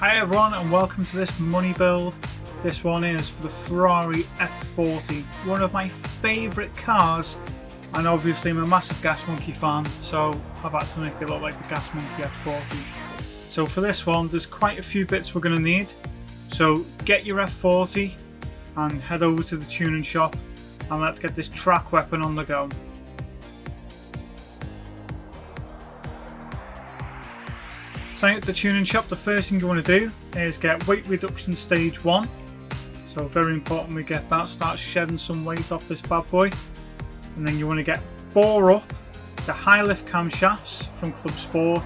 Hi everyone and welcome to this money build. This one is for the Ferrari F40, one of my favourite cars, and obviously I'm a massive Gas Monkey fan, so I've had to make it look like the Gas Monkey F40. So for this one there's quite a few bits we're going to need, so get your F40 and head over to the tuning shop and let's get this track weapon on the go. So at the tuning shop, the first thing you want to do is get weight reduction stage 1. So very important we get that, start shedding some weight off this bad boy. And then you want to get bore up the high lift camshafts from Club Sport.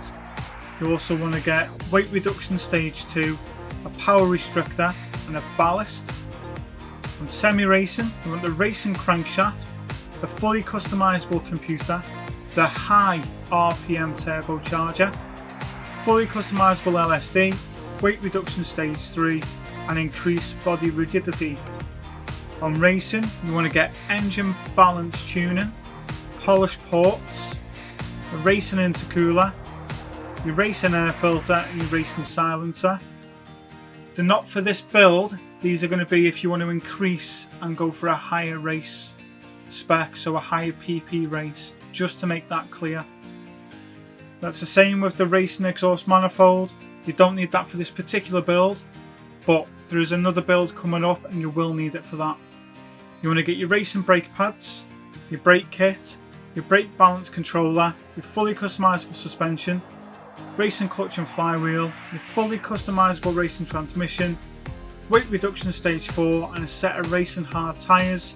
You also want to get weight reduction stage 2, a power restrictor and a ballast. On semi-racing, you want the racing crankshaft, the fully customizable computer, the high RPM turbocharger, fully customizable LSD, weight reduction stage 3 and increased body rigidity. On racing you want to get engine balance tuning, polished ports, a racing intercooler, your racing air filter and your racing silencer. They're not for this build, these are going to be if you want to increase and go for a higher race spec, so a higher PP race, just to make that clear. That's the same with the racing exhaust manifold. You don't need that for this particular build, but there is another build coming up and you will need it for that. You want to get your racing brake pads, your brake kit, your brake balance controller, your fully customizable suspension, racing clutch and flywheel, your fully customizable racing transmission, weight reduction stage 4 and a set of racing hard tyres.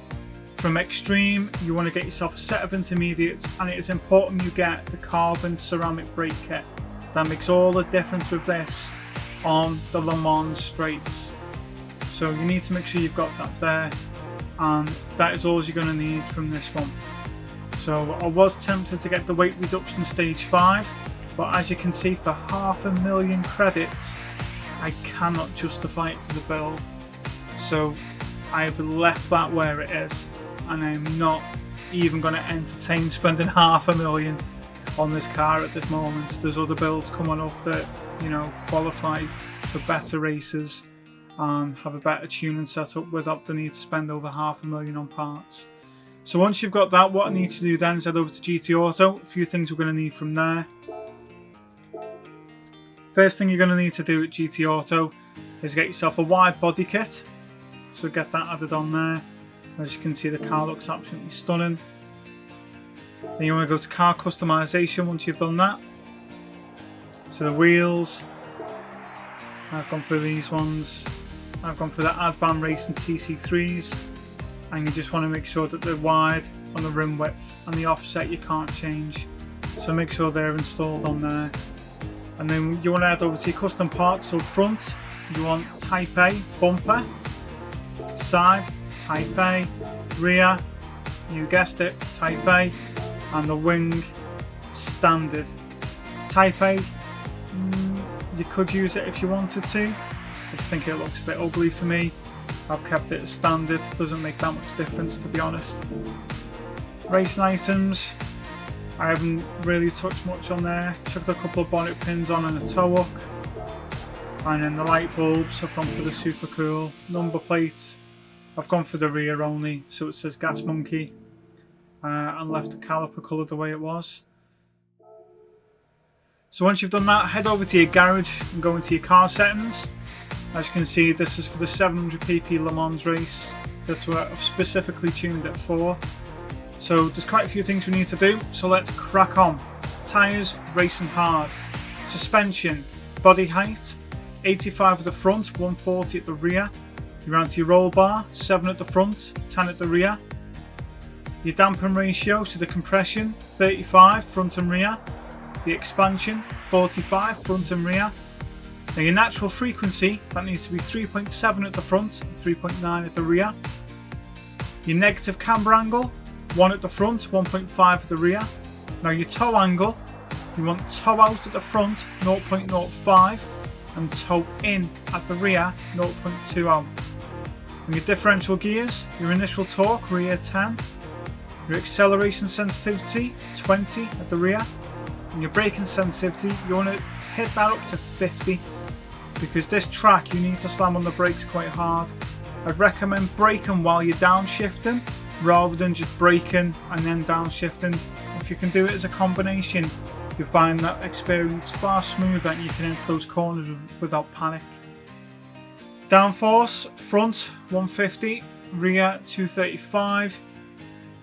From extreme you want to get yourself a set of intermediates, and it is important you get the carbon ceramic brake kit. That makes all the difference with this on the Le Mans straights. So you need to make sure you've got that there, and that is all you're going to need from this one. So I was tempted to get the weight reduction stage 5, but as you can see, for 500,000 credits I cannot justify it for the build, so I've left that where it is. And I'm not even going to entertain spending 500,000 on this car at this moment. There's other builds coming up that, you know, qualify for better races and have a better tuning setup without the need to spend over 500,000 on parts. So once you've got that, what I need to do then is head over to GT Auto. A few things we're going to need from there. First thing you're going to need to do at GT Auto is get yourself a wide body kit. So get that added on there. As you can see, the car looks absolutely stunning. Then you want to go to car customization once you've done that. So the wheels, I've gone through these ones. I've gone through the Advan Racing TC3s, and you just want to make sure that they're wide on the rim width, and the offset you can't change. So make sure they're installed on there. And then you want to head over to your custom parts. So front, you want Type A bumper, side Type A, rear, you guessed it, Type A, and the wing standard. Type A, you could use it if you wanted to. I just think it looks a bit ugly for me. I've kept it as standard, doesn't make that much difference to be honest. Racing items, I haven't really touched much on there. Chucked a couple of bonnet pins on and a tow hook. And then the light bulbs, I've gone for the super cool. Number plates, I've gone for the rear only, so it says Gas Monkey, and left the caliper colour the way it was. So once you've done that, head over to your garage and go into your car settings. As you can see, this is for the 700pp Le Mans race. That's what I've specifically tuned it for. So there's quite a few things we need to do, so let's crack on. Tyres, racing hard. Suspension, body height, 85 at the front, 140 at the rear. You're onto your roll bar, 7 at the front, 10 at the rear. Your dampen ratio, so the compression, 35 front and rear. The expansion, 45 front and rear. Now your natural frequency, that needs to be 3.7 at the front and 3.9 at the rear. Your negative camber angle, 1 at the front, 1.5 at the rear. Now your toe angle, you want toe out at the front, 0.05, and toe in at the rear, 0.20. And your differential gears, your initial torque, rear 10, your acceleration sensitivity, 20 at the rear, and your braking sensitivity, you want to hit that up to 50. because this track you need to slam on the brakes quite hard. I'd recommend braking while you're downshifting rather than just braking and then downshifting. If you can do it as a combination, you'll find that experience far smoother and you can enter those corners without panic. Downforce, front 150, rear 235.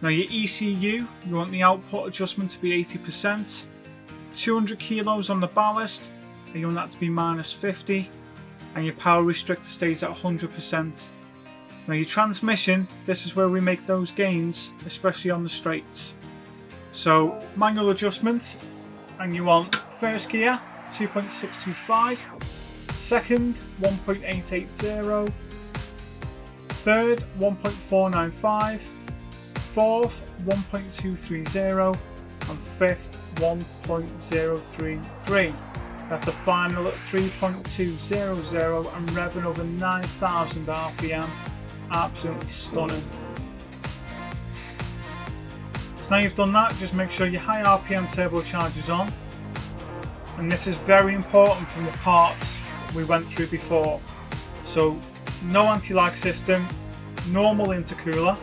Now your ECU, you want the output adjustment to be 80%, 200 kilos on the ballast, and you want that to be -50, and your power restrictor stays at 100%. Now your transmission, this is where we make those gains, especially on the straights. So manual adjustment, and you want first gear 2.625, second 1.880, third 1.495, fourth 1.230, and fifth 1.033. That's a final at 3.200 and revving over 9,000 RPM. Absolutely stunning. So now you've done that, just make sure your high RPM turbocharger is on. And this is very important from the parts we went through before. So no anti-lag system, normal intercooler,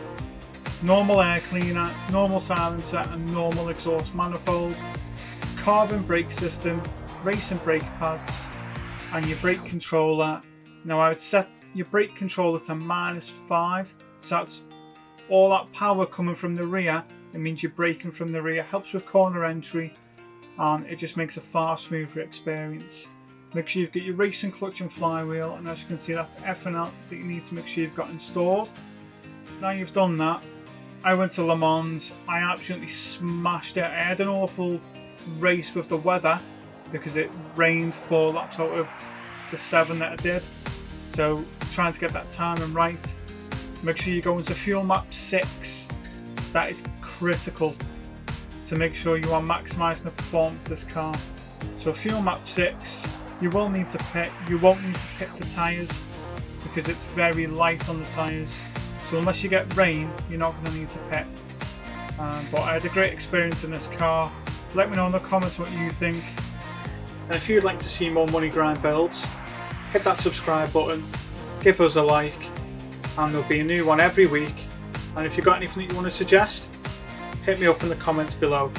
normal air cleaner, normal silencer and normal exhaust manifold, carbon brake system, racing brake pads, and your brake controller. Now I would set your brake controller to -5, so that's all that power coming from the rear. It means you're braking from the rear, helps with corner entry, and it just makes a far smoother experience. Make sure you've got your racing clutch and flywheel, and as you can see that's everything else that you need to make sure you've got installed. So now you've done that, I went to Le Mans, I absolutely smashed it. I had an awful race with the weather because it rained 4 laps out of the 7 that I did. So trying to get that timing right. Make sure you go into fuel map 6. That is critical to make sure you are maximising the performance of this car. So fuel map 6, you will need to pit. You won't need to pit for tyres because it's very light on the tyres. So unless you get rain, you're not going to need to pit. But I had a great experience in this car. Let me know in the comments what you think. And if you'd like to see more Money Grind builds, hit that subscribe button, give us a like, and there'll be a new one every week. And if you've got anything that you want to suggest, hit me up in the comments below.